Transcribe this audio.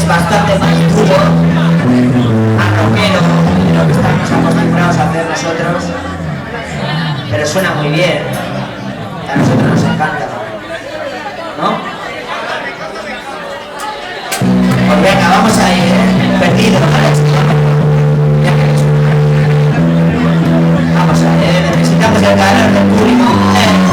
es bastante más duro, más rockero de lo que estamos acostumbrados a hacer nosotros, pero suena muy bien, a nosotros nos encanta, ¿no? Pues venga, vamos a ir, perdido, ¿vale? Vamos a ver, necesitamos el calor del público.